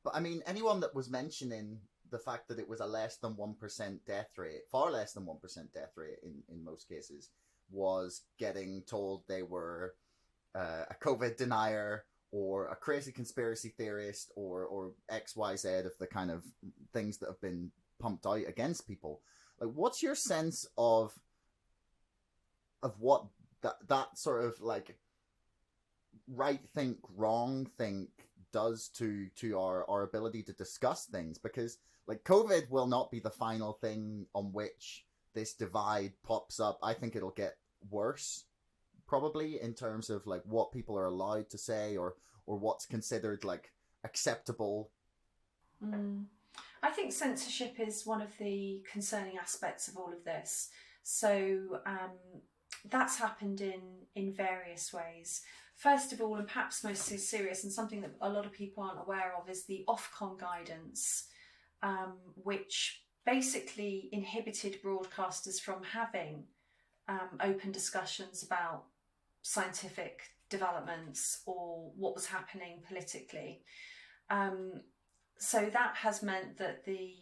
But I mean, anyone that was mentioning the fact that it was a less than 1% death rate, far less than 1% death rate in most cases, was getting told they were a COVID denier or a crazy conspiracy theorist or XYZ of the kind of things that have been pumped out against people. Like, what's your sense of what that sort of like right think, wrong think does to our ability to discuss things? Because like COVID will not be the final thing on which this divide pops up. I think it'll get worse probably in terms of like what people are allowed to say or what's considered like acceptable. I think censorship is one of the concerning aspects of all of this. So that's happened in various ways. First of all, and perhaps most serious, and something that a lot of people aren't aware of, is the Ofcom guidance, which basically inhibited broadcasters from having open discussions about scientific developments or what was happening politically. So that has meant that the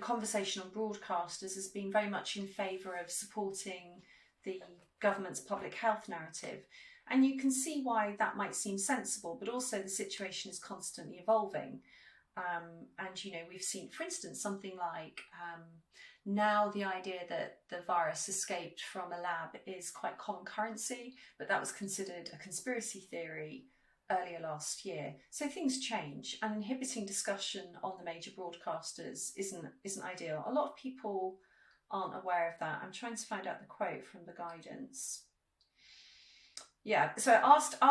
conversation on broadcasters has been very much in favour of supporting the government's public health narrative. And you can see why that might seem sensible, but also the situation is constantly evolving. And, you know, we've seen, for instance, something like now the idea that the virus escaped from a lab is quite common currency, but that was considered a conspiracy theory earlier last year. So things change, and inhibiting discussion on the major broadcasters isn't ideal. A lot of people aren't aware of that. I'm trying to find out the quote from the guidance. Yeah, so it asked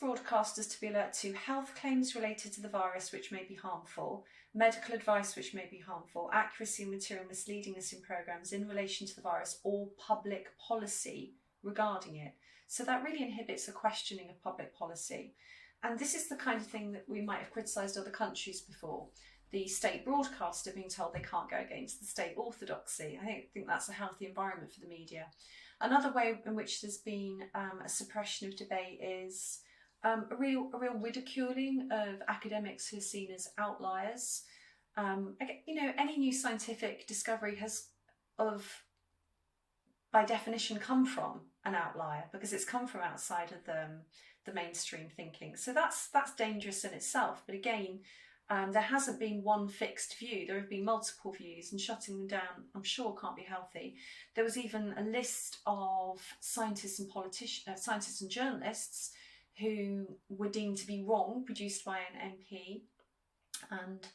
broadcasters to be alert to health claims related to the virus which may be harmful, medical advice which may be harmful, accuracy of material misleadingness in programmes in relation to the virus, or public policy regarding it. So that really inhibits a questioning of public policy. And this is the kind of thing that we might have criticised other countries before. The state broadcaster being told they can't go against the state orthodoxy. I think that's a healthy environment for the media. Another way in which there's been a suppression of debate is a real ridiculing of academics who are seen as outliers. You know, any new scientific discovery has, by definition, come from an outlier because it's come from outside of the mainstream thinking. So that's dangerous in itself. But again, there hasn't been one fixed view. There have been multiple views, and shutting them down, I'm sure, can't be healthy. There was even a list of scientists and journalists who were deemed to be wrong, produced by an MP. And,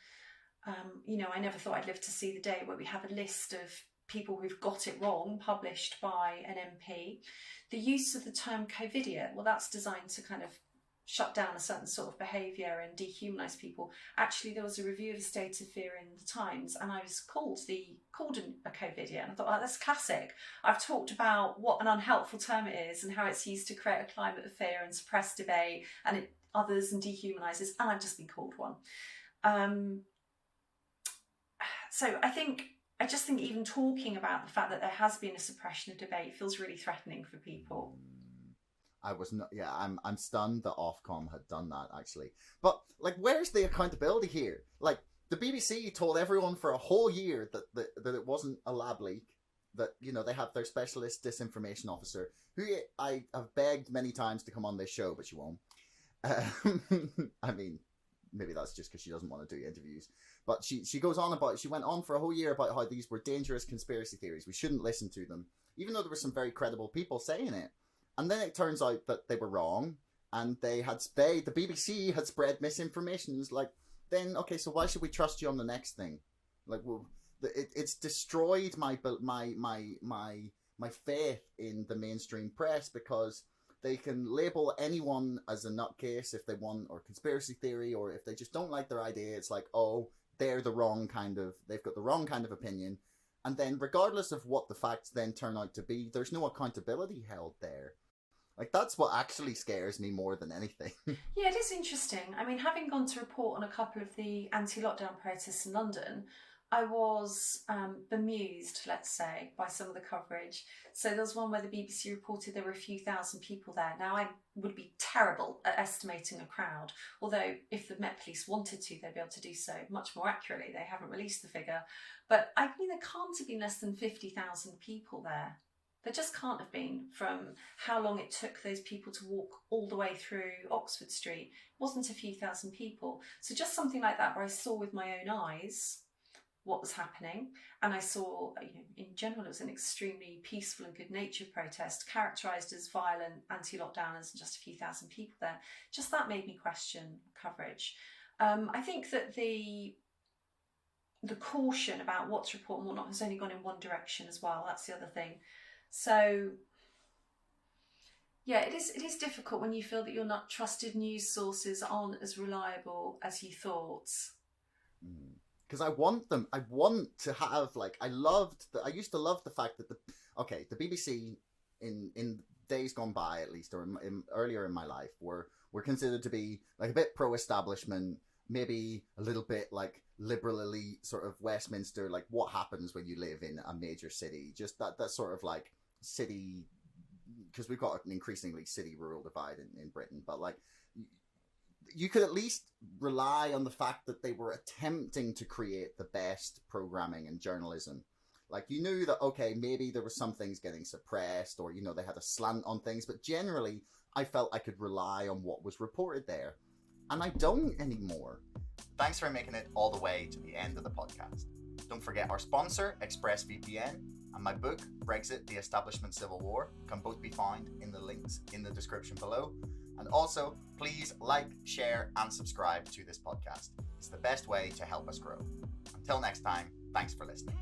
you know, I never thought I'd live to see the day where we have a list of people who've got it wrong published by an MP. The use of the term COVIDia, well, that's designed to kind of shut down a certain sort of behaviour and dehumanise people. Actually, there was a review of the state of fear in the Times, and I was called a COVIDia, and I thought, oh, that's classic. I've talked about what an unhelpful term it is and how it's used to create a climate of fear and suppress debate and others and dehumanises, and I've just been called one. So I just think even talking about the fact that there has been a suppression of debate feels really threatening for people. I was not. Yeah, I'm stunned that Ofcom had done that actually. But like, where's the accountability here? Like, the BBC told everyone for a whole year that it wasn't a lab leak. That, you know, they have their specialist disinformation officer, who I have begged many times to come on this show, but she won't. I mean, maybe that's just because she doesn't want to do interviews. But she goes on about. She went on for a whole year about how these were dangerous conspiracy theories. We shouldn't listen to them, even though there were some very credible people saying it. And then it turns out that they were wrong, and the BBC had spread misinformation. It's like, then okay, so why should we trust you on the next thing? Like, well, it's destroyed my faith in the mainstream press, because they can label anyone as a nutcase if they want, or conspiracy theory, or if they just don't like their idea. It's like, oh, they've got the wrong kind of opinion. And then regardless of what the facts then turn out to be, there's no accountability held there. Like, that's what actually scares me more than anything. Yeah, it is interesting. I mean, having gone to report on a couple of the anti-lockdown protests in London, I was bemused, let's say, by some of the coverage. So there was one where the BBC reported there were a few thousand people there. Now, I would be terrible at estimating a crowd, although if the Met Police wanted to, they'd be able to do so much more accurately. They haven't released the figure. But I mean, there can't have been less than 50,000 people there. There just can't have been, from how long it took those people to walk all the way through Oxford Street. It wasn't a few thousand people. So just something like that, where I saw with my own eyes what was happening, and I saw, in general, it was an extremely peaceful and good-natured protest, characterised as violent anti-lockdowners, and just a few thousand people there. Just that made me question coverage. I think that the caution about what to report and what not has only gone in one direction as well. That's the other thing. So yeah, it is difficult when you feel that your not trusted news sources aren't as reliable as you thought. Because I want to have, like, I used to love the fact that the BBC in days gone by, at least, or earlier in my life, were considered to be like a bit pro-establishment, maybe a little bit like liberal elite, sort of Westminster, like what happens when you live in a major city, just that sort of like city, because we've got an increasingly city-rural divide in Britain, but like you could at least rely on the fact that they were attempting to create the best programming and journalism. Like, you knew that, okay, maybe there were some things getting suppressed, or, they had a slant on things, but generally I felt I could rely on what was reported there. And I don't anymore. Thanks for making it all the way to the end of the podcast. Don't forget our sponsor, ExpressVPN, and my book, Brexit, The Establishment Civil War, can both be found in the links in the description below. And also, please like, share, and subscribe to this podcast. It's the best way to help us grow. Until next time, thanks for listening.